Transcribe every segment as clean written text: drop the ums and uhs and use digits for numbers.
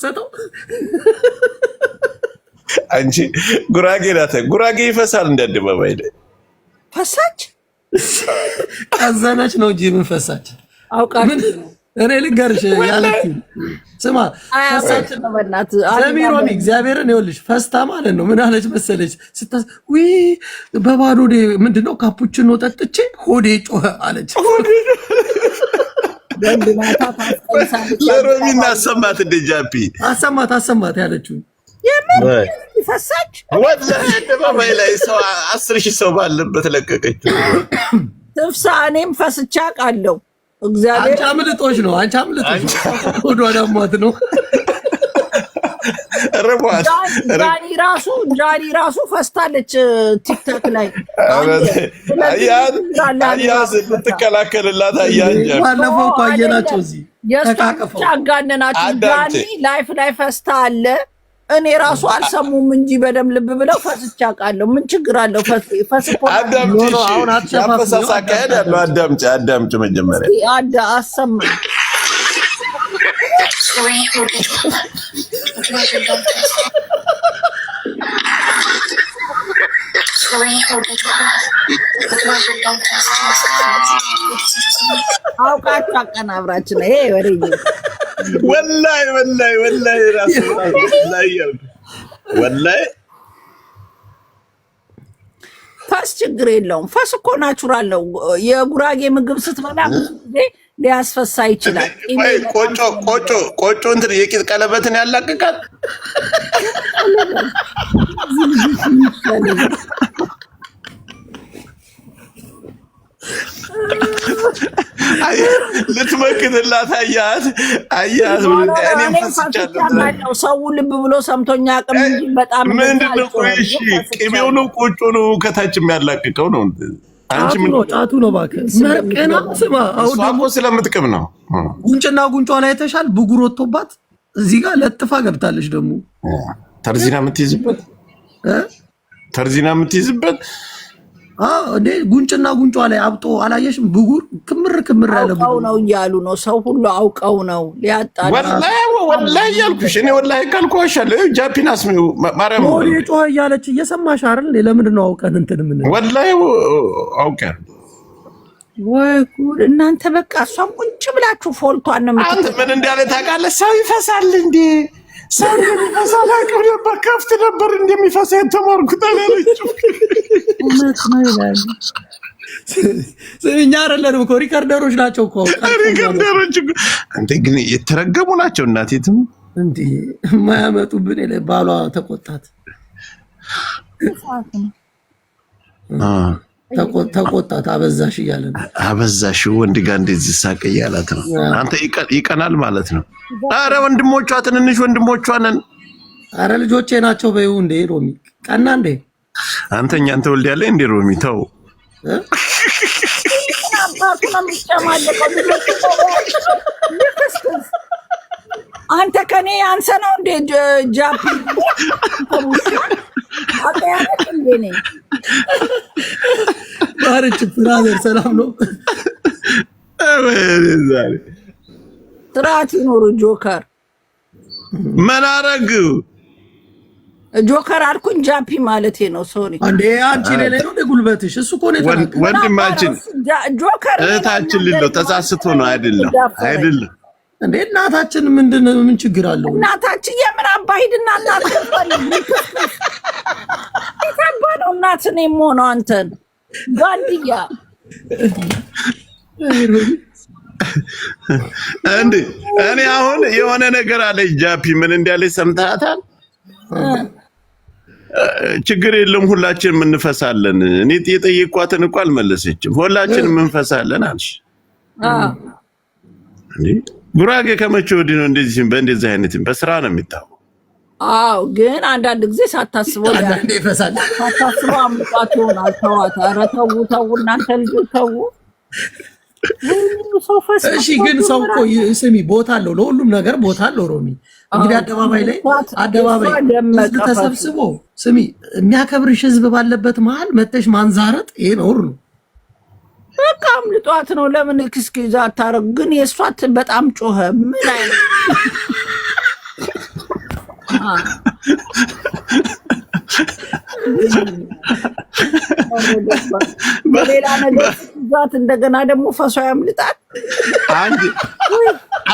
ሰጠው አንቺ ጉራጌ ናት። ጉራጌ ይፈሳል እንደ አደባባይ ላይ ፈሳች አዘነች ነው እንጂ ምን ፈሳች አውቃለሁ። እኔ ልንገርሽ ያለችኝ ስማ ፈሳች ነው በእናት ዘሚሮሚ እግዚአብሔርን ይኸውልሽ ፈስታ ማለት ነው። ምን አለች መሰለች ስታስ ዊ በባዶ ምንድነው ካፑቺኖ ጠጥቼ ሆዴ ጮኸ አለች። ለሮሚ እናሰማት እንደ ጃፒ አሰማት ያለችው የምን ፈሳች ወላሂ አደባባይ ላይ ሰው 10,000 ሰው ባለበት ለቀቀች። ትፍሳ እኔም ፈስቻ ቃለው እግዚአብሔር አንቺ አምልጦሽ ነው ሆዷ ዳሟት ነው። ረቧት ጃኒ ራሱ ፈስታለች ቲክቶክ ላይ አያዝ ልትከላከልላት አያንጃ ባለፈው እኮ አየናቸው እዚህ ተቃቀፈው አጋነናችሁ። ጃኒ ላይፍ ላይ ፈስታ አለ። እኔ ራሱ አልሰሙም እንጂ በደም ልብ ብለው ፈስቻ ቃለው ምን ችግር አለው? ፈስፖ አዳምጪ ያፈሳሳ ካሄድ ያለው አዳምጪ መጀመሪያ አሰማ አውቃችሁ አቀናብራችሁ ነው ይሄ ወሬ ወላሂ ራሱ ወላሂ ፈስ ችግር የለውም። ፈስ እኮ ናቹራል ነው። የጉራጌ ምግብ ስትበላ ጊዜ ሊያስፈሳ ይችላል። ቆጮ እንትን የቂጥ ቀለበትን ያላቅቃል። ልትመክትላት አያት እኔም ፈስቻለሁ። ሰው ልብ ብሎ ሰምቶኛ አቅም እንጂ በጣም ምንድነው? እሺ ቅቤው ነው ቆጮ ነው ከታች የሚያላቅቀው ነው። አንቺ ምን ጫቱ ነው እባክህ መርቀና ስማ። አሁን ደግሞ ስለምትቅም ነው። ጉንጭና ጉንጯ ላይ ተሻል ብጉር ወጥቶባት እዚህ ጋር ለጥፋ ገብታለች። ደግሞ ተርዚና የምትይዝበት እንዴ ጉንጭና ጉንጯ ላይ አብጦ አላየሽም? ብጉር ክምር ያለ አውቀው ነው እያሉ ነው። ሰው ሁሉ አውቀው ነው ሊያጣላ። ወላሂ ያልኩሽ እኔ ወላሂ ካልኳሻለሁ። ጃፒናስ ማርያም ወዴ ጮኸ እያለች እየሰማሽ አይደል? ለምንድን ነው አውቀን እንትን ምን ወላሂ አውቀን ወይ ጉድ! እናንተ በቃ እሷም ቁጭ ብላችሁ ፎልቷን ነው አንተ ምን እንዳለ ታውቃለህ? ሰው ይፈሳል እንዴ? ሰው ይፈሳል አቅም ነበር ከፍት ነበር እንደሚፈሳ የተማርኩት አላለችው። እውነት ነው ይላል። እኛ አይደለንም እኮ ሪከርደሮች ናቸው እኮ ሪከርደሮች። አንተ ግን የተረገሙ ናቸው። እናቴትም እንዴ የማያመጡብን የለ ባሏ ተቆጣት። ተቆጣት አበዛሽ እያለ ነው። አበዛሽ ወንድ ጋር እንደዚህ ሳቅ እያላት ነው። አንተ ይቀናል ማለት ነው። አረ ወንድሞቿ ትንንሽ ወንድሞቿ ነን። አረ ልጆቼ ናቸው በይው እንዴ ሮሚ ቀና እንዴ አንተ ወልድ ያለ እንዴ ሮሚ ተው። አንተ ከኔ አንሰ ነው እንዴ ጃፒ ባረች ብራዘር ሰላም ነው። ስርዓት ይኖሩ። ጆከር ምን አረግ ጆከር አልኩኝ ጃፒ ማለቴ ነው። ሶሪ አንዴ አንቺ ለሌ ነው ጉልበትሽ። እሱ እኮ ነው ወንድማችን ጆከር እህታችን ሊለው ተሳስቶ ነው አይደለም እንዴ እናታችን ምን ችግር አለው? እናታችን የምን አባሂድና እናት ነው እናትን የምሆነው አንተን ጋንድያ እንዴ እኔ አሁን የሆነ ነገር አለ ጃፒ ምን እንዳለች ሰምተሃታል? ችግር የለም ሁላችንም እንፈሳለን። እኔ የጠየኳትን እኮ አልመለሰችም። ሁላችንም እንፈሳለን አልሽ። እንዴ ጉራጌ ከመቼ ወዲህ ነው እንደዚህ በእንደዚህ አይነት በስራ ነው የሚታወቀው? አዎ ግን አንዳንድ ጊዜ ሳታስበው አምልጧት ይሆናል። ተዋት። ኧረ ተው እናንተ ልጆች ተው። እሺ ግን ሰው እኮ ስሚ ቦታ አለው፣ ለሁሉም ነገር ቦታ አለው። ሮሚ እንግዲህ አደባባይ ህዝብ ተሰብስቦ ስሚ የሚያከብርሽ ህዝብ ባለበት መሀል መተሽ ማንዛረጥ ይሄ ነውር ነው። በቃ አምልጧት ነው። ለምን ክስኪዛ አታረግ? ግን የእሷት በጣም ጮኸ። ምን አይነት በሌላ ነገር ዛት እንደገና ደግሞ ፈሷ ያምልጣል።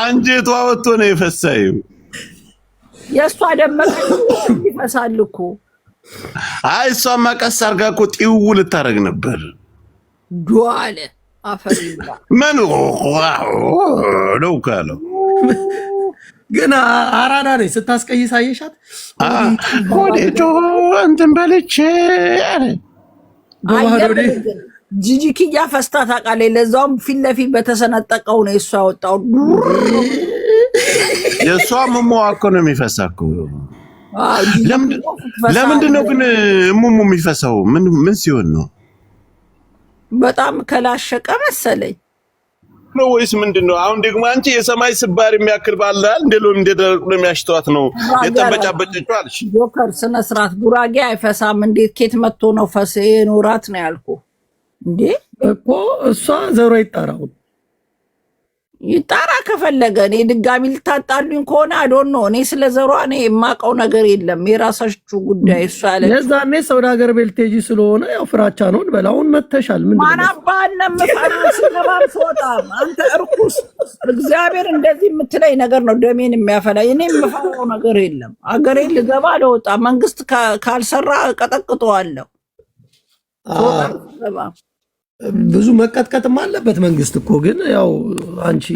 አንጀቷ ወጥቶ ነው የፈሳዩ። የእሷ ደመቀ ይፈሳል እኮ። አይ እሷማ ቀስ አድርጋ እኮ ጢው ልታረግ ነበር። ዱአለ አፈሪ ብላ ምን ነው ካለው ግን አራዳ ነኝ ስታስቀይስ አየሻት። ወዴቶ እንትን በልቼ ጂጂ ኪያ ፈስታ ታውቃለች። ለዛውም ፊት ለፊት በተሰነጠቀው ነው እሷ ያወጣው። የእሷ መሟዋኮ ነው የሚፈሳው። ለምንድን ነው ግን ሙሙ የሚፈሳው? ምን ሲሆን ነው? በጣም ከላሸቀ መሰለኝ ነው ወይስ ምንድነው? አሁን ደግሞ አንቺ የሰማይ ስባር የሚያክል ባላል እንደሎም እንደደረቁ ለሚያሽቷት ነው የተንበጫበጨችው አልሽ። ጆከር ስነ ስርዓት ጉራጌ አይፈሳም። እንዴት ኬት መጥቶ ነው ፈስ የኖራት ነው ያልኩ እንዴ እኮ። እሷ ዘሮ ይጣራው ይጣራ ከፈለገ። እኔ ድጋሚ ልታጣሉኝ ከሆነ አዶን ነው። እኔ ስለ ዘሯ እኔ የማውቀው ነገር የለም። የራሳችሁ ጉዳይ። እሷ ያለች የዛኔ ሰው ሀገር ቤልቴጂ ስለሆነ ያው ፍራቻ ነው በላውን መተሻል። ምን ማናባንም ፈራስነባም ፎጣም አንተ እርኩስ እግዚአብሔር እንደዚህ የምትለኝ ነገር ነው ደሜን የሚያፈላ። እኔ የምፈራው ነገር የለም። አገሬ ልገባ ለወጣ መንግስት ካልሰራ ቀጠቅጠዋለሁ። ብዙ መቀጥቀጥም አለበት መንግስት እኮ። ግን ያው አንቺ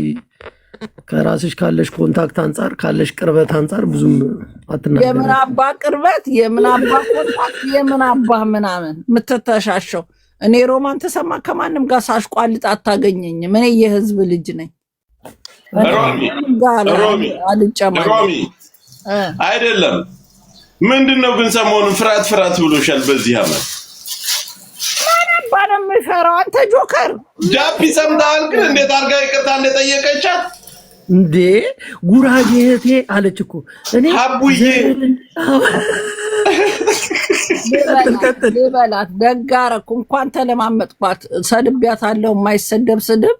ከራስሽ ካለሽ ኮንታክት አንጻር ካለሽ ቅርበት አንጻር ብዙም አትናገሪ። የምን አባ ቅርበት፣ የምን አባ ኮንታክት፣ የምን አባ ምናምን የምትተሻሸው። እኔ ሮማን ተሰማ ከማንም ጋር ሳሽቋልጥ አታገኘኝም። እኔ የህዝብ ልጅ ነኝ። ሮሚ አይደለም። ምንድነው ግን ሰሞኑን ፍርሃት ብሎሻል በዚህ አመት? ባለም ይፈራው አንተ ጆከር ጃፒ ሰምታል። ግን እንዴት አርጋ ይቅርታ እንደጠየቀቻት እንዴ ጉራጌ እህቴ አለች እኮ። እኔ አቡዬ ለበላት ደጋረኩ እንኳን ተለማመጥኳት። ሰድቢያታለሁ። የማይሰደብ ስድብ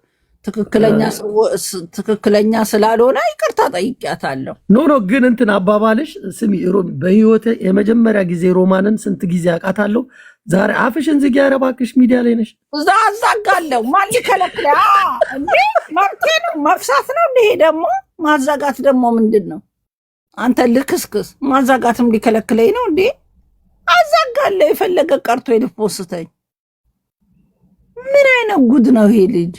ትክክለኛ ስላልሆነ ይቅርታ ጠይቂያታለሁ። ኖ ግን እንትን አባባልሽ ስሚ ሮሚ፣ በህይወቴ የመጀመሪያ ጊዜ ሮማንን ስንት ጊዜ አውቃታለሁ። ዛሬ አፍሽን ዝጊ። ኧረ እባክሽ ሚዲያ ላይ ነሽ። እዛ አዛጋለሁ። ማን ሊከለክል እንዴ? መብቴ ነው። መፍሳት ነው እንዴ? ደግሞ ማዛጋት ደግሞ ምንድን ነው? አንተ ልክስክስ ማዛጋትም ሊከለክለኝ ነው እንዴ? አዛጋለሁ። የፈለገ ቀርቶ የልፖስተኝ ምን አይነት ጉድ ነው ይሄ ልጅ?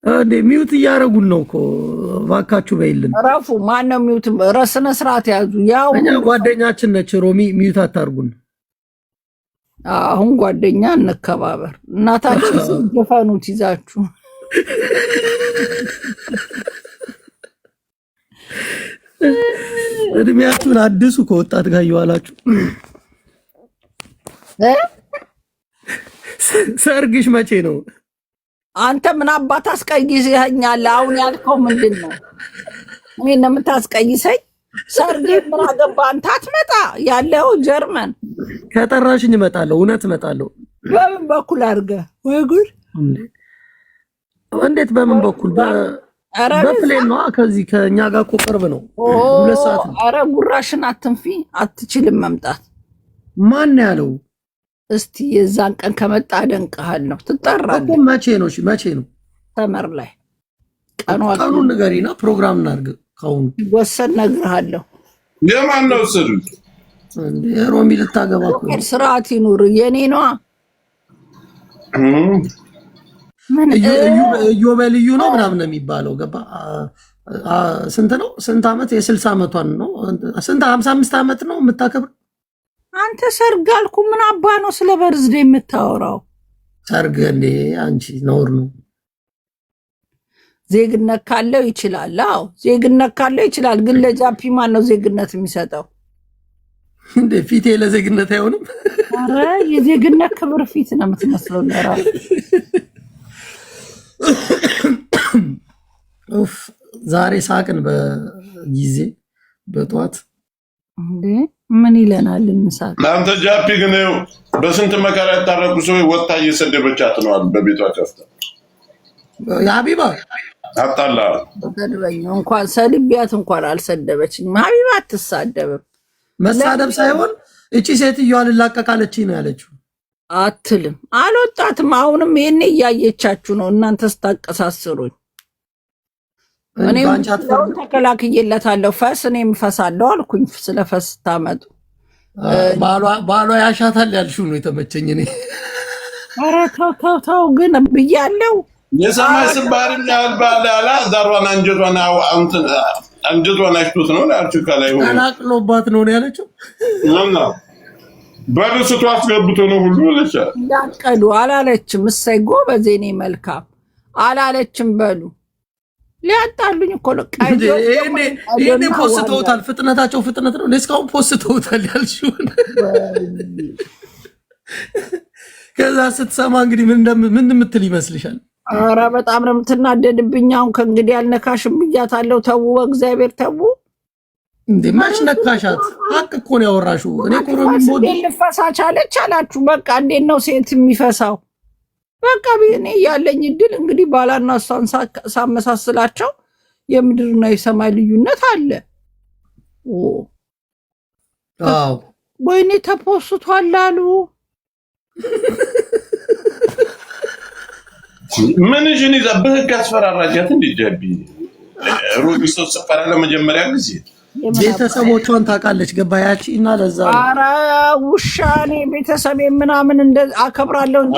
እንዴ ሚውት እያረጉን ነው እኮ እባካችሁ በይልን። ረፉ ማን ነው ሚውት? ረስነ ስርዓት ያዙ። ያው እኛ ጓደኛችን ነች ሮሚ፣ ሚውት አታርጉን። አሁን ጓደኛ እንከባበር። እናታችን ዘፈኑት ይዛችሁ እድሜያችሁን አድሱ። ከወጣት ጋር እየዋላችሁ ሰርግሽ መቼ ነው? አንተ ምን አባት አስቀይሰኛል? አሁን ያልከው ምንድን ነው? እኔን ነው የምታስቀይሰኝ? ሰርግ ምን አገባ? አንተ አትመጣ ያለው ጀርመን። ከጠራሽኝ እመጣለሁ። እውነት እመጣለሁ። በምን በኩል አድርገህ? ወይ ጉድ! እንዴት በምን በኩል? በፕሌን ነው። ከዚህ ከኛ ጋር እኮ ቅርብ ነው። 2 ሰዓት ነው። ኧረ ጉራሽን አትንፊ። አትችልም መምጣት። ማን ያለው? እስቲ የዛን ቀን ከመጣ አደንቅሃለሁ። ትጠራለህ እኮ። መቼ ነው? እሺ መቼ ነው? ተመር ላይ ቀኑን ንገሪና ፕሮግራም እናድርግ። ካሁን ወሰን እነግርሃለሁ። የማን ነው ስል እንዴ? ሮሚ ልታገባ እኮ ስርዓት ይኑር። የኔ ነዋ። ምን ኢዮቤልዩ ነው ምናምን ነው የሚባለው። ገባ? ስንት ነው? ስንት ዓመት? የ60 ዓመቷን ነው። ስንት 55 ዓመት ነው የምታከብር? አንተ ሰርግ አልኩ። ምን አባ ነው ስለ በርዝዴ የምታወራው? ሰርግ እንዴ አንቺ ነውር ነው። ዜግነት ካለው ይችላል። አዎ ዜግነት ካለው ይችላል። ግን ለጃፒ ማን ነው ዜግነት የሚሰጠው? እንዴ ፊቴ ለዜግነት አይሆንም። አረ የዜግነት ክብር ፊት ነው የምትመስለው። ለራሱ ዛሬ ሳቅን በጊዜ በጧት እንዴ ምን ይለናል እንሳቅ። አንተ ጃፒ ግን በስንት መከራ ያታረቁ ሰው ወጣ እየሰደበቻት ነው በቤቷ ከፍታ። የሀቢባ አጣላ ተደረኝ እንኳን ሰልቢያት እንኳን አልሰደበችኝ። ሀቢባ አትሳደብም። መሳደብ ሳይሆን እቺ ሴትዮዋ ልላቀቃለች ነው ያለችው። አትልም አልወጣትም። አሁንም ይሄን እያየቻችሁ ነው እናንተ ስታቀሳስሩኝ። እኔም ተከላክዬለታለሁ። ፈስ እኔም ፈሳለሁ አልኩኝ። ስለ ፈስ ታመጡ ባሏ ያሻታል ያልሽው ነው የተመቸኝ እኔ። ኧረ ተው ግን ብያለሁ። የሰማይ ስባሪም ያልባል ያላ ዳሯን አንጀቷን አሽቶት ነው ያልችው። ከላይ ሆኖ ተላቅሎባት ነው ያለችው። በርስቱ አስገብቶ ነው ሁሉ ለቻል እንዳቀዱ አላለችም። እሰይ ጎበዝ፣ እኔ መልካም አላለችም። በሉ ሊያጣሉኝ እኮ ነው። ይሄኔ ፖስተውታል። ፍጥነታቸው ፍጥነት ነው። እስካሁን ፖስተውታል ያልሽው። ከዛ ስትሰማ እንግዲህ ምን እንደምትል ይመስልሻል? ኧረ በጣም ነው የምትናደድብኝ። አሁን ከእንግዲህ አልነካሽም ብያታለሁ። ተው በእግዚአብሔር ተው። እንዴ ማሽ ነካሻት? ሀቅ እኮ ነው ያወራሽው። እኔ ኮሮሚን ቦዲ ልፈሳች አለች አላችሁ። በቃ እንዴት ነው ሴት የሚፈሳው? በቃ እኔ ያለኝ እድል እንግዲህ ባላና እሷን ሳመሳስላቸው የምድርና የሰማይ ልዩነት አለ። አዎ ወይኔ ተፖስቷል አሉ። ምን እሺን ይዘብህ ካስፈራራጃት እንዲጀቢ ሩቢሶ ሰፈራ ለመጀመሪያ ጊዜ ቤተሰቦቿን ታውቃለች። ገባያቺ እና ለዛ ኧረ ውሻኔ ቤተሰብ ምናምን እንደ አከብራለሁ እንጂ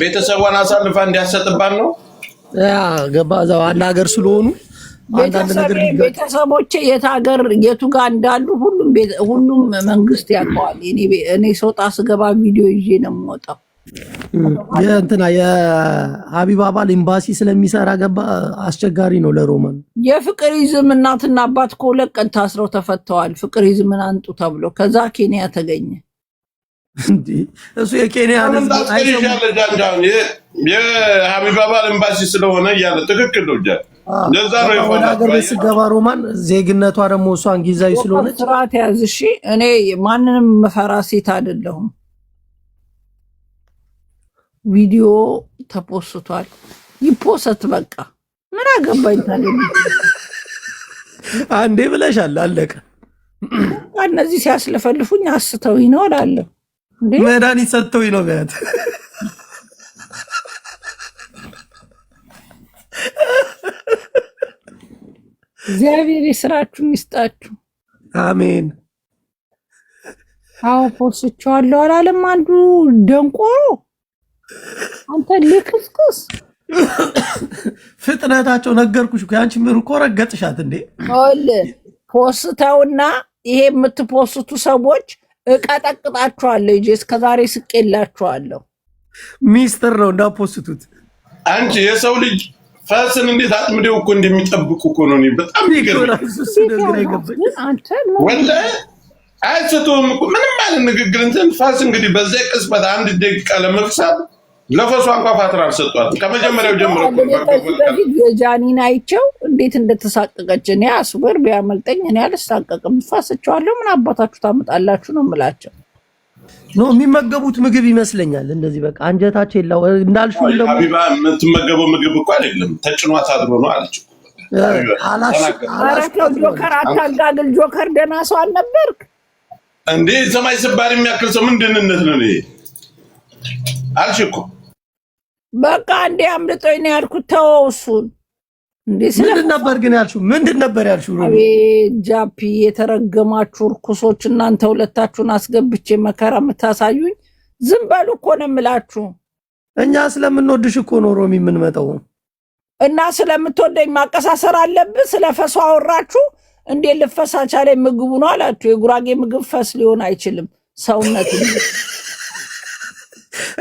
ቤተሰቧን አሳልፋ እንዲያሰጥባን ነው። ያ ገባ እዛው አንድ ሀገር ስለሆኑ አንዳንድ ነገር ቤተሰቦቼ የት ሀገር የቱ ጋር እንዳሉ ሁሉም መንግስት ያውቀዋል። እኔ ሶጣ ስገባ ቪዲዮ ይዤ ነው የምወጣው። የእንትና የሀቢባ ባል ኤምባሲ ስለሚሰራ ገባ አስቸጋሪ ነው ለሮማን። የፍቅር ይዝም እናትና አባት እኮ 2 ቀን ታስረው ተፈተዋል። ፍቅር ይዝምን አንጡ ተብሎ ከዛ ኬንያ ተገኘ። እንዴ እሱ የኬንያ የሀቢባ ባል ኤምባሲ ስለሆነ እያለ ትክክል ነው። ለዛ ነው ወደ ሀገር ቤት ስገባ ሮማን ዜግነቷ ደግሞ እሷ እንግሊዛዊ ስለሆነች ስርዓት ያዝ። እሺ እኔ ማንንም መፈራ ሴት አይደለሁም። ቪዲዮ ተፖስቷል። ይፖስት በቃ ምን አገባኝ ታዲያ። አንዴ ብለሻል አለቀ። እነዚህ ሲያስለፈልፉኝ አስተውኝ ነው እላለሁ። እንዴ መድኃኒት ሰጥተውኝ ነው ቢያት እግዚአብሔር የስራችሁን ይስጣችሁ። አሜን። አዎ ፖስቼዋለሁ አላለም አንዱ ደንቆሮ። አንተ ልክስክስ ፍጥነታቸው ነገርኩሽ እኮ ያንቺ ምን እኮ ረገጥሻት እንዴ? ፖስተውና ይሄ የምትፖስቱ ሰዎች እቀጠቅጣችኋለሁ። እንጂ እስከዛሬ ስቄላችኋለሁ። ሚስጥር ነው እንዳፖስቱት። አንቺ የሰው ልጅ ፈስን እንዴት አጥምደው እኮ እንደሚጠብቁ እኮ ነው። በጣም ይገርማል። አንተ ወላሂ አይሰጡም እኮ ምንም ማለት ንግግር እንትን ፋስ እንግዲህ በዛ ቅጽበት 1 ደቂቃ ለመፍሳት ለፈሷ እንኳን ፋትራ አልሰጧት። ከመጀመሪያው ጀምሮ የጃኒን አይቸው እንዴት እንደተሳቀቀች እኔ አስበር ቢያመልጠኝ እኔ አልሳቀቅም። ፋስቸዋለሁ። ምን አባታችሁ ታመጣላችሁ ነው የምላቸው። ነው የሚመገቡት ምግብ ይመስለኛል። እንደዚህ በቃ አንጀታቸው የለው እንዳልሽው እንደው ሀቢባ የምትመገበው ምግብ እኮ አይደለም ተጭኗት አድሮ ነው አለች። አላሽው ጆከር አታጋግል። ጆከር ደህና ሰው አልነበርክ እንዴ? ሰማይ ስባሪ የሚያክል ሰው ምንድንነት ነው ይሄ አልሽ እኮ። በቃ እንዴ አምልጦኝ ነው ያልኩት። ተወው እሱን። ምንድን ነበር ግን ያልሽው? ምንድን ነበር ያልሽው? ጃፒ የተረገማችሁ እርኩሶች እናንተ ሁለታችሁን አስገብቼ መከራ የምታሳዩኝ ዝም በሉ እኮ ነው የምላችሁ። እኛ ስለምንወድሽ እኮ ነው ሮሚ የምንመጣው። እና ስለምትወደኝ ማቀሳሰር አለብህ። ስለፈሷ አወራችሁ እንዴ? ልፈሳ ቻለ ምግቡ ነው አላችሁ። የጉራጌ ምግብ ፈስ ሊሆን አይችልም ሰውነት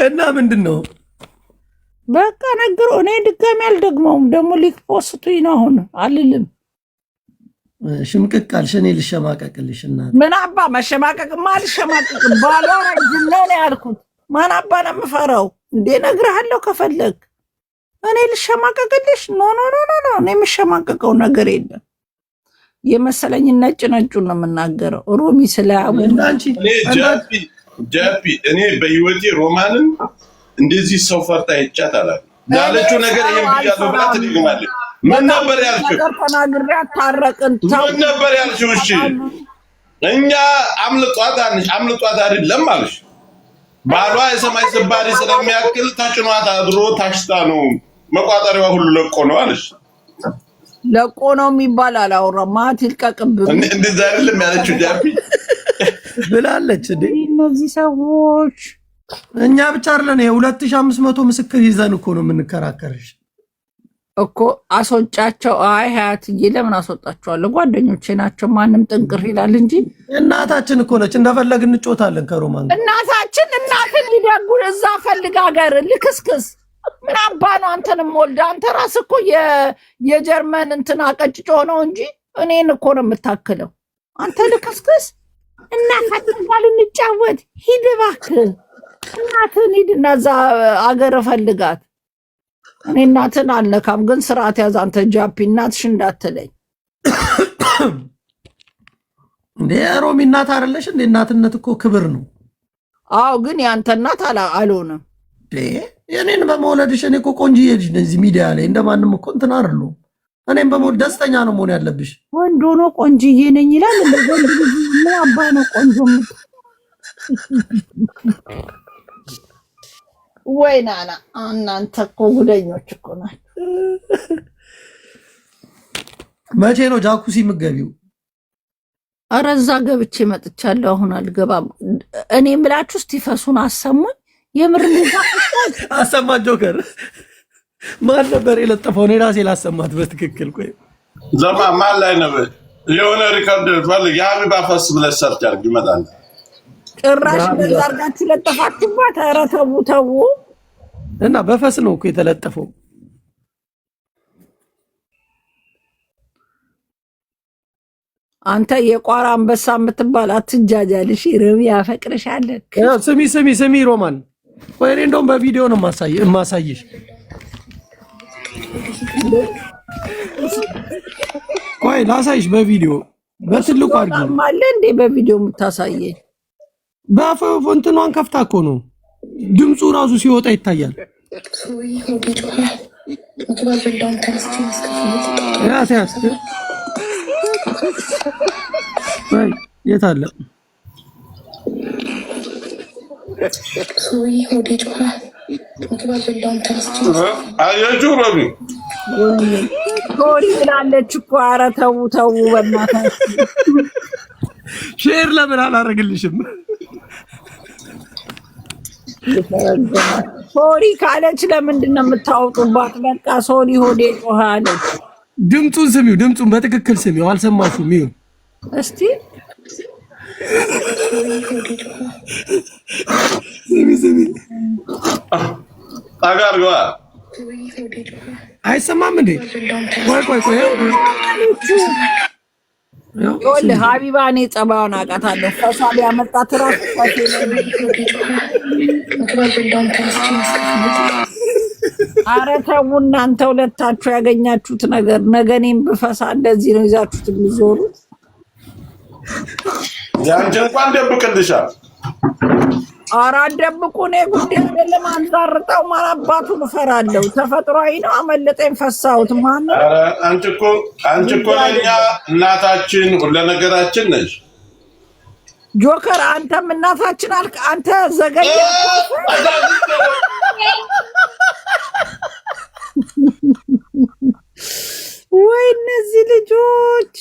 እና ምንድን ነው በቃ ነገሩ። እኔ ድጋሚ አልደግመውም። ደግሞ ሊፖስቱኝ ነው አሁን አልልም። ሽምቅቅ አልሽ። እኔ ልሸማቀቅልሽ እናት። ምን አባ መሸማቀቅማ አልሸማቀቅም። ባሏ ረጅም ነው ያልኩት። ማን አባ ነው የምፈራው እንዴ? እነግርሃለሁ ከፈለግ እኔ ልሸማቀቅልሽ። ኖ ኖ ኖ ኖ እኔ የምሸማቀቀው ነገር የለም። የመሰለኝ ነጭ ነጩን ነው የምናገረው። ሮሚ ስለያቡ ጃፒ እኔ በህይወቴ ሮማንን እንደዚህ ሰው ፈርታ ይቻት አላል ያለችው ነገር ይሄን ብያለሁ ብላ ትደግማለች። ምን ነበር ያልሽው? ነገር ተናግሬ አታረቅን። ምን ነበር ያልሽው? እሺ እኛ አምልጧት አይደለም አልሽ። ባሏ የሰማይ ስባሪ ስለሚያክል ተጭኗት አድሮ ታሽታ ነው መቋጠሪያዋ ሁሉ ለቆ ነው አልሽ። ለቆ ነው የሚባል አላወራም። ማት ይልቀቅብህ። እንደዛ አይደለም ያለችው ጃፒ ብላለች። እነዚህ ሰዎች እኛ ብቻ አይደለን 2500 ምስክር ይዘን እኮ ነው የምንከራከርሽ እኮ። አስወጫቸው። አይ ሀያትዬ ለምን አስወጣቸዋለሁ? ጓደኞቼ ናቸው። ማንም ጥንቅር ይላል እንጂ እናታችን እኮ ነች። እንደፈለግን እንጮታለን ከሮማን እናታችን እናትን ሊደጉ እዛ ፈልግ ሀገር ልክስክስ ምን አባ ነው አንተንም ወልደ አንተ ራስህ እኮ የጀርመን እንትን አቀጭጮ ነው እንጂ እኔን እኮ ነው የምታክለው አንተ ልክስክስ። እናታችን ጋር ልንጫወት ሂድ እባክህ። እናትን ሂድና እዛ አገር ፈልጋት። እኔ እናትን አልነካም፣ ግን ስርዓት ያዝ አንተ ጃፒ። እናትሽ እንዳትለኝ እንዴ ሮሚ። እናት አይደለሽ እንዴ? እናትነት እኮ ክብር ነው። አዎ፣ ግን ያንተ እናት አልሆነም። የኔን በመውለድሽ እኔ እኮ ቆንጆዬ ልጅ ነኝ። እዚህ ሚዲያ ላይ እንደማንም እኮ እንትን አይደለሁም። እኔም በመውለድ ደስተኛ ነው መሆን ያለብሽ። ወንድ ሆኖ ቆንጆዬ ነኝ ይላል። ምን አባ ነው ቆንጆ? ወይ ናና፣ እናንተ እኮ ጉደኞች እኮ ናቸው። መቼ ነው ጃኩሲ የምትገቢው? ኧረ እዛ ገብቼ መጥቻለሁ። አሁን አልገባም። እኔ የምላችሁ እስቲፈሱን አሰሙኝ። የምር አሰማት። ጆከር ማን ነበር የለጠፈው? እኔ ራሴ ላሰማት በትክክል። ቆይ ዘማ ማን ላይ ነበር? የሆነ ሪከርድ ፈልግ። የሀቢባ ፈስ ብለሽ ሰርች አድርግ ይመጣል። ጭራሽ በዛ አድርጋችሁ ለጠፋችሁባት። ኧረ ተው ተው። እና በፈስ ነው እኮ የተለጠፈው። አንተ የቋራ አንበሳ የምትባል አትጃጃልሽ። ረቢ ያፈቅርሻለን። ስሚ ሮማን፣ ወይ እኔ እንደውም በቪዲዮ ነው የማሳይሽ። ቆይ ላሳይሽ በቪዲዮ በትልቁ አድርጊ። ማለ እንዴ በቪዲዮ የምታሳየኝ? በፎንትኗን ከፍታ እኮ ነው። ድምፁ ራሱ ሲወጣ ይታያል። የት አለ? አየችው ረቢ ሶሪ ብላለች እኮ። ኧረ ተው ተው በእናታችሁ። ሼር ለምን አላደርግልሽም? ሶሪ ካለች ለምንድን ነው የምታወጡባት? በቃ ሶሪ ሆዴ ጮኸ አለች። ድምፁን ስሚው፣ ድምፁን በትክክል ስሚው። አልሰማሽም? ይኸው እስቲ ስሚ። አጋርገዋ አይሰማም እንዴ? ቆይ ይኸውልህ ሀቢባ፣ እኔ ጸባዩን አውቃታለሁ። ፈሳ ቢያመጣት እራሱ ኧረ ተው እናንተ ሁለታችሁ ያገኛችሁት ነገር። ነገ እኔም ብፈሳ እንደዚህ ነው ይዛችሁት የሚዞሩት። ያንቺ እንኳን ደብቅልሻል። ኧረ አትደብቁ። እኔ ጉዳይ አይደለም አንዛርጠው። ማን አባቱን እፈራለሁ? ተፈጥሯዊ ነው። አመለጠኝ ፈሳሁት። ማን አንቺ እኮ ለእኛ እናታችን ሁሉ ነገራችን ነሽ። ጆከር አንተም እናታችን አልክ። አንተ ዘገየ። ወይ እነዚህ ልጆች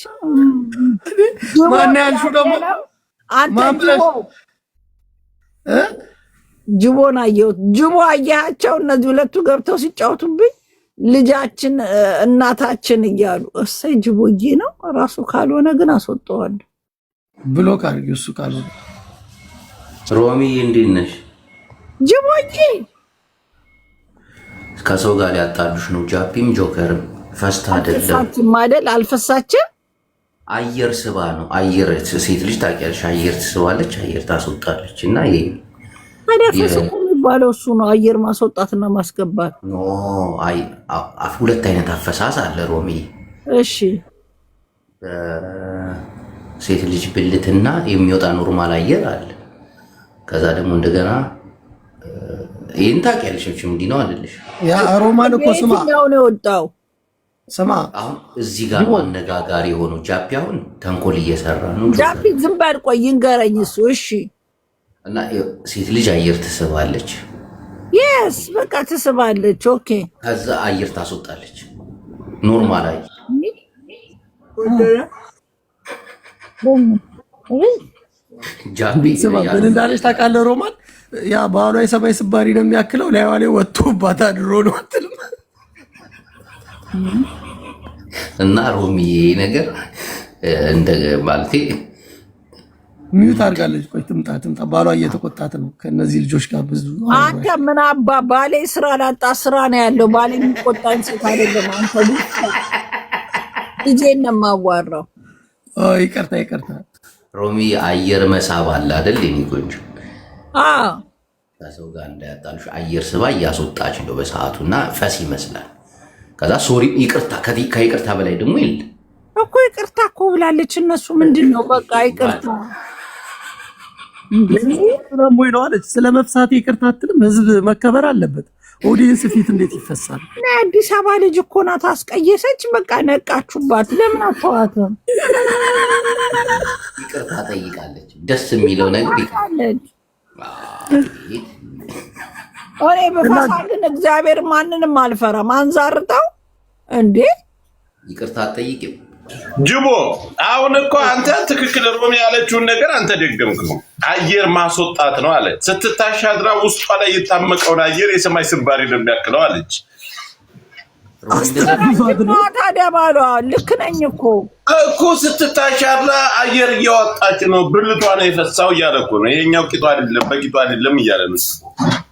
ማን ያልሽው ደግሞ? አንተ ጅቦን አየሁት። ጅቦ አያቸው። እነዚህ ሁለቱ ገብተው ሲጫወቱብኝ ልጃችን እናታችን እያሉ እሰይ ጅቦዬ ነው ራሱ። ካልሆነ ግን አስወጣዋለሁ ብሎ ካርጊ። እሱ ካልሆነ ሮሚ እንዴት ነሽ? ጅቦዬ ከሰው ጋር ሊያጣሉሽ ነው። ጃፒም ጆከርም ፈስታ አይደለም አይደል? አልፈሳችም። አየር ስባ ነው። አየር ሴት ልጅ ታውቂያለሽ፣ አየር ትስባለች፣ አየር ታስወጣለች። እና ይሄ የሚባለው እሱ ነው፣ አየር ማስወጣትና ማስገባት። ሁለት አይነት አፈሳስ አለ ሮሚ። እሺ፣ ሴት ልጅ ብልትና የሚወጣ ኖርማል አየር አለ። ከዛ ደግሞ እንደገና ይሄን ታውቂያለሽ። እንዲህ ነው አይደለሽ? ያ ሮማን እኮ ስማ ነው የወጣው ስማ አሁን እዚህ ጋር አነጋጋሪ የሆነው ጃፒ አሁን ተንኮል እየሰራ ነው። ጃፒ ዝም በል ቆይ ይንገረኝ እሱ። እሺ እና ሴት ልጅ አየር ትስባለች። የስ በቃ ትስባለች። ኦኬ ከዛ አየር ታስወጣለች። ኖርማል አይ ጃፒ ስማ ምን እንዳለች ታውቃለህ ሮማን? ያ ባሏ የሰማይ ስባሪ ነው የሚያክለው ላይዋ ላይ ወጥቶባት አድሮ ነው አትልም? እና ሮሚ ነገር እንደ ማለቴ ሚዩት አድርጋለች። ቆይ ትምጣ ባሏ እየተቆጣት ነው ከነዚህ ልጆች ጋር ብዙ። አንተ ምን አባ ባሌ ስራ ላጣ ስራ ነው ያለው። ባሌ የሚቆጣኝ ሴት አይደለም። አንተ ልጄን ነው የማዋራው። ይቅርታ ሮሚ አየር መሳብ አለ አይደል? የሚቆንጆ ከሰው ጋር እንዳያጣልሽ አየር ስባ እያስወጣች ነው በሰዓቱና ፈስ ይመስላል። ከዛ ሶሪ ይቅርታ፣ ከይቅርታ በላይ ደግሞ የለ እኮ ይቅርታ እኮ ብላለች። እነሱ ምንድን ነው በቃ ይቅርታ ደግሞ ይለዋለች። ስለ መፍሳት ይቅርታ አትልም? ህዝብ መከበር አለበት። ኦዲየንስ ፊት እንዴት ይፈሳል? አዲስ አበባ ልጅ እኮ ናት አስቀየሰች። በቃ ነቃችሁባት። ለምን አተዋትም? ይቅርታ ጠይቃለች። ደስ የሚለው ነገር ይቃለች። እኔ በፋሳ ግን እግዚአብሔር ማንንም አልፈራም። አንዛርጠው እንዴ ይቅርታ ጠይቂም ጅቦ አሁን እኮ አንተ ትክክል ሮሚ ያለችውን ነገር አንተ ደገምከው። አየር ማስወጣት ነው አለች። ስትታሻድራ ውስጧ ላይ የታመቀውን አየር የሰማይ ስባሪ ነው የሚያክለው አለች። ታዲያ ባሏ ልክ ነኝ እኮ ስትታሻድራ አየር እያወጣች ነው፣ ብልቷ ነው የፈሳው እያለ እኮ ነው። ይሄኛው ቂጧ አይደለም በቂጧ አይደለም እያለ ነው።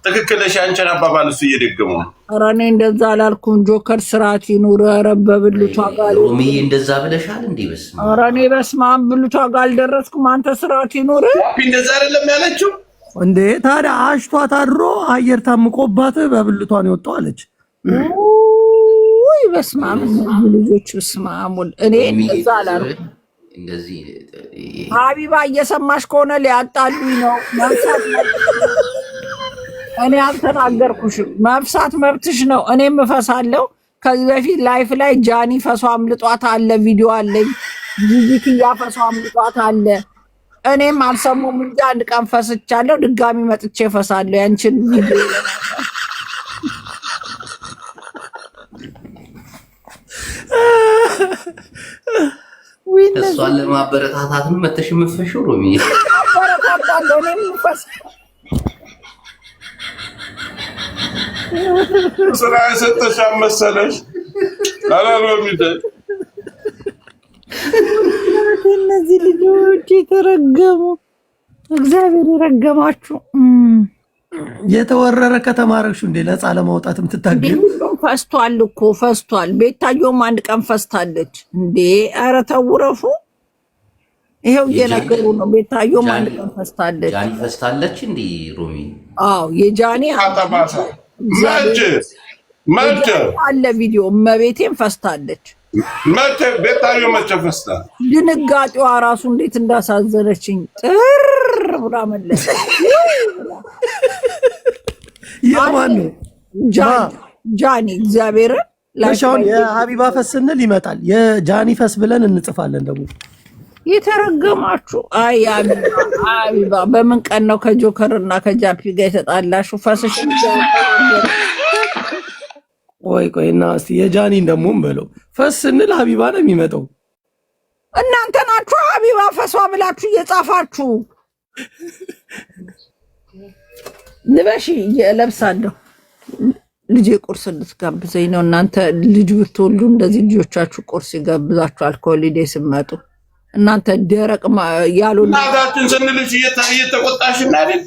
ትክክል ነሽ። አንቺን አባባል እሱ እየደገመው ነው። ኧረ እኔ እንደዛ አላልኩም። ጆከር ስርዓት ይኑር። ኧረ በብልቷ ጋር ሮሚዬ እንደዛ ብለሻል እንዴ? በስመ አብ። ኧረ እኔ በስመ አብ ብልቷ ጋር አልደረስኩም። አንተ ስርዓት ይኑር። እንደዛ አይደለም ያለችው እንዴ? ታዲያ አሽቷት አድሮ አየር ታምቆባት በብልቷ ነው የወጣው አለች። ወይ በስመ አብ ልጆች በስመ አብ። እኔ እንደዛ አላልኩም። እንደዚህ ሀቢባ እየሰማሽ ከሆነ ሊያጣሉኝ ነው። እኔ አልተናገርኩሽም። መፍሳት መብትሽ ነው። እኔም እፈሳለሁ። ከዚህ በፊት ላይፍ ላይ ጃኒ ፈሷ አምልጧት አለ፣ ቪዲዮ አለኝ። ጂጂክያ ፈሷ አምልጧት አለ። እኔም አልሰሙም እንጂ አንድ ቀን ፈስቻለሁ። ድጋሚ መጥቼ ፈሳለሁ። ያንቺን ቪዲዮ እሷን ለማበረታታት ነው መተሽ የምትፈሺው ሮሚ? አበረታታለሁ። እኔም ፈስ ስራ የሰጠሽ መሰለሽ አላሎሚደ እነዚህ ልጆች የተረገሙ እግዚአብሔር የረገማችሁ። የተወረረ ከተማረክሹ እንዴ ነፃ ለማውጣት የምትታገሉ ፈስቷል እኮ ፈስቷል። ቤታየውም አንድ ቀን ፈስታለች እንዴ። ኧረ ተውረፉ። ይሄው እየነገሩ ነው። ቤታየውም አንድ ቀን ፈስታለች። ጃኒ ፈስታለች እንዴ ሮሚ? አዎ የጃኒ አጣባሳ መቼ አለ ቪዲዮ። እመቤቴም ፈስታለች። መቼ ቤታየው መቼ ፈስታ? ድንጋጤዋ ራሱ እንዴት እንዳሳዘነችኝ ጥር ብላ መለሰች። የማን ነው? ጃኒ እግዚአብሔርን ለሻውን የሀቢባ ፈስ ስንል ይመጣል። የጃኒ ፈስ ብለን እንጽፋለን። ደግሞ የተረገማችሁ አይ ሀቢባ በምን ቀን ነው ከጆከር እና ከጃፒ ጋር የተጣላችሁ? ፈስሽ ቆይ እና እስቲ የጃኒን ደግሞ በለው። ፈስ ስንል ሀቢባ ነው የሚመጣው። እናንተ ናችሁ ሀቢባ ፈሷ ብላችሁ እየጻፋችሁ። ልበሺ እለብሳለሁ። ልጄ ቁርስ ልትጋብዘኝ ነው። እናንተ ልጅ ብትወልዱ እንደዚህ ልጆቻችሁ ቁርስ ይጋብዛችኋል ከሆሊዴይ ስትመጡ። እናንተ ደረቅ ያሉና እናታችን ስንልሽ እየተቆጣሽ አይደል?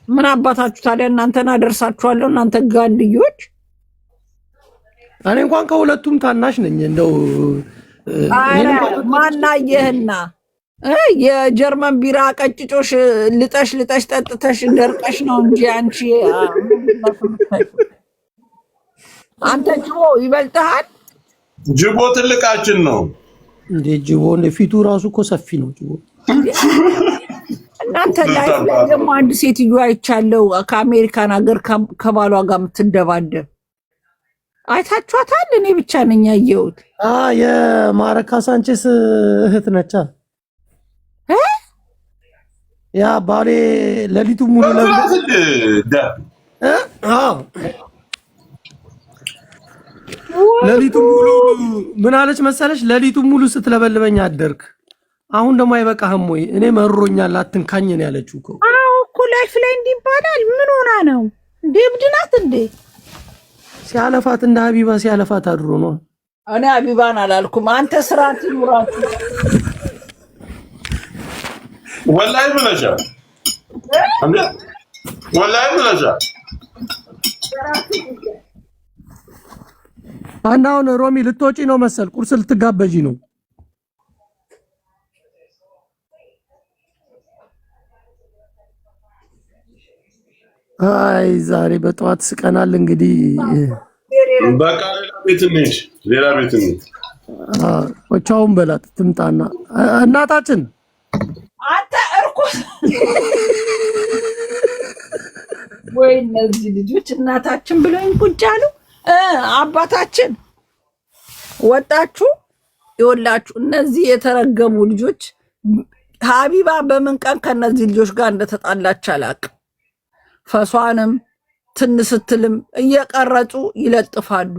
ምን አባታችሁ ታዲያ እናንተን አደርሳችኋለሁ። እናንተ ጋንድዮች። እኔ እንኳን ከሁለቱም ታናሽ ነኝ። እንደው ማናየህና የጀርመን ቢራ ቀጭጮሽ ልጠሽ ጠጥተሽ ደርቀሽ ነው እንጂ አንተ ጅቦ ይበልጥሃል። ጅቦ ትልቃችን ነው እንዴ? ጅቦ ፊቱ ራሱ እኮ ሰፊ ነው ጅቦ። እናንተ ላይ ደግሞ አንድ ሴትዮ አይቻለው ከአሜሪካን ሀገር ከባሏ ጋር የምትደባደብ አይታችኋታል? እኔ ብቻ ነኝ ያየሁት። የማረካ ሳንቼስ እህት ነቻ። ያ ባሌ ሌሊቱ ሙሉ ሌሊቱ ሙሉ ምን አለች መሰለሽ? ሌሊቱ ሙሉ ስትለበልበኝ አደርክ። አሁን ደግሞ አይበቃህም ወይ? እኔ መሮኛል አትንካኝ ነው ያለችው እኮ። አዎ እኮ ላይፍ ላይ እንዲህ ይባላል። ምን ሆና ነው እንዴ? እብድ ናት እንዴ? ሲያለፋት እንደ ሀቢባ ሲያለፋት አድሮ ነው። እኔ ሀቢባን አላልኩም። አንተ ስራት ይኑራት። ወላሂ ብለሻል፣ ወላሂ ብለሻል። አሁን ሮሚ ልትወጪ ነው መሰል፣ ቁርስ ልትጋበጂ ነው። አይ ዛሬ በጠዋት ስቀናል። እንግዲህ በቃ ሌላ ቤት እንሂድ፣ ሌላ ቤት እንሂድ። ቻውን በላት ትምጣና እናታችን አንተ እርኩስ ወይ እነዚህ ልጆች እናታችን ብለውኝ ቁጭ አሉ። አባታችን ወጣችሁ ይወላችሁ። እነዚህ የተረገሙ ልጆች ሀቢባ በምን ቀን ከነዚህ ልጆች ጋር እንደተጣላች አላቅም። ፈሷንም ትንስትልም እየቀረጹ ይለጥፋሉ።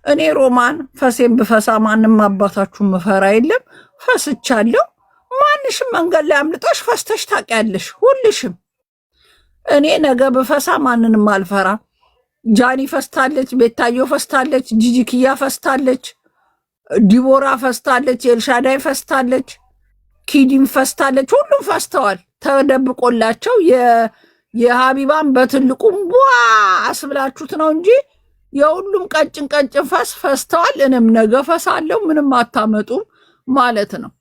እኔ ሮማን ፈሴን ብፈሳ ማንም አባታችሁን መፈራ የለም። ፈስቻለሁ። ማንሽም መንገድ ላይ አምልጦሽ ፈስተሽ ታውቂያለሽ፣ ሁልሽም። እኔ ነገ ብፈሳ ማንንም አልፈራ። ጃኒ ፈስታለች፣ ቤታዮ ፈስታለች፣ ጂጂክያ ፈስታለች፣ ዲቦራ ፈስታለች፣ ኤልሻዳይ ፈስታለች፣ ኪዲም ፈስታለች። ሁሉም ፈስተዋል ተደብቆላቸው። የሀቢባን በትልቁም ቧ አስብላችሁት ነው እንጂ የሁሉም ቀጭን ቀጭን ፈስተዋል። እኔም ነገ ፈሳለሁ፣ ምንም አታመጡም ማለት ነው።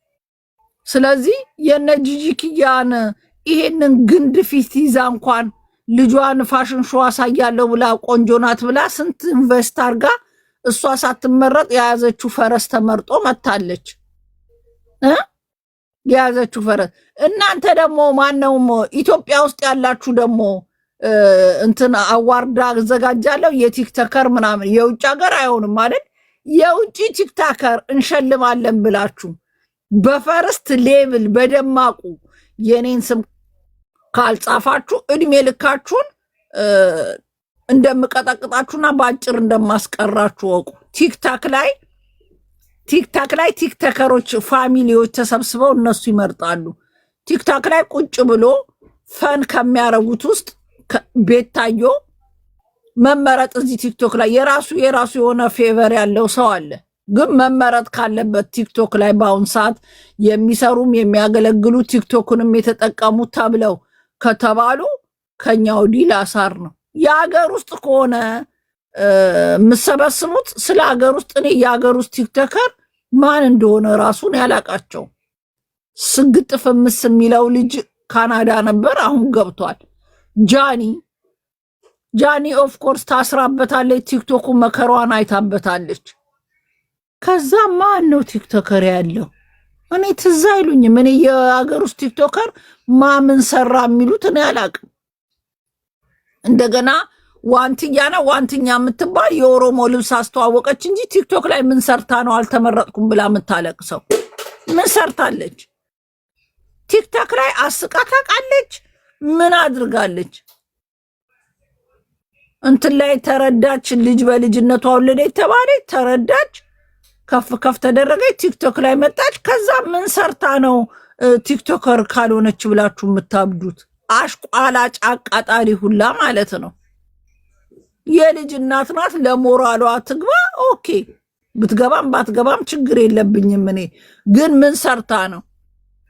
ስለዚህ የነ ጂጂክያን ይሄንን ግንድ ፊት ይዛ እንኳን ልጇን ፋሽን ሾው አሳያለሁ ብላ ቆንጆ ናት ብላ ስንት ኢንቨስት አርጋ እሷ ሳትመረጥ የያዘችው ፈረስ ተመርጦ መታለች። የያዘችው ፈረስ። እናንተ ደግሞ ማነውም ኢትዮጵያ ውስጥ ያላችሁ ደግሞ እንትን አዋርዳ አዘጋጃለሁ የቲክቶከር ምናምን የውጭ ሀገር አይሆንም ማለት የውጭ ቲክቶከር እንሸልማለን ብላችሁ በፈርስት ሌብል በደማቁ የኔን ስም ካልጻፋችሁ እድሜ ልካችሁን እንደምቀጠቅጣችሁና በአጭር እንደማስቀራችሁ ወቁ። ቲክታክ ላይ ቲክቶከሮች ፋሚሊዎች ተሰብስበው እነሱ ይመርጣሉ። ቲክታክ ላይ ቁጭ ብሎ ፈን ከሚያረጉት ውስጥ ቤታዮ መመረጥ እዚህ ቲክቶክ ላይ የራሱ የሆነ ፌቨር ያለው ሰው አለ። ግን መመረጥ ካለበት ቲክቶክ ላይ በአሁን ሰዓት የሚሰሩም የሚያገለግሉ ቲክቶክንም የተጠቀሙ ተብለው ከተባሉ ከኛ ወዲህ ላሳር ነው። የሀገር ውስጥ ከሆነ የምሰበስቡት ስለ ሀገር ውስጥ እኔ የሀገር ውስጥ ቲክቶከር ማን እንደሆነ ራሱን ያላቃቸው። ስግጥ ፍምስ የሚለው ልጅ ካናዳ ነበር፣ አሁን ገብቷል። ጃኒ ኦፍ ኮርስ ታስራበታለች። ቲክቶኩ መከሯን አይታበታለች። ከዛ ማን ነው ቲክቶከር ያለው? እኔ ትዝ አይሉኝም። እኔ የሀገር ውስጥ ቲክቶከር ማምን ሰራ የሚሉት እኔ አላቅም። እንደገና ዋንትኛ የምትባል የኦሮሞ ልብስ አስተዋወቀች እንጂ ቲክቶክ ላይ ምን ሰርታ ነው አልተመረጥኩም ብላ የምታለቅሰው? ምን ሰርታለች? ቲክቶክ ላይ አስቃ ታውቃለች? ምን አድርጋለች? እንትን ላይ ተረዳች። ልጅ በልጅነቷ ወለደ የተባለች ተረዳች፣ ከፍ ተደረገች፣ ቲክቶክ ላይ መጣች። ከዛ ምን ሰርታ ነው ቲክቶከር ካልሆነች ብላችሁ የምታብዱት? አሽቋላጭ አቃጣሪ ሁላ ማለት ነው። የልጅ እናት ናት፣ ለሞራሏ ትግባ። ኦኬ ብትገባም ባትገባም ችግር የለብኝም። እኔ ግን ምን ሰርታ ነው?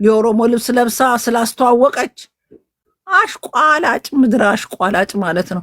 የኦሮሞ ልብስ ለብሳ ስላስተዋወቀች? አሽቋላጭ፣ ምድር አሽቋላጭ ማለት ነው።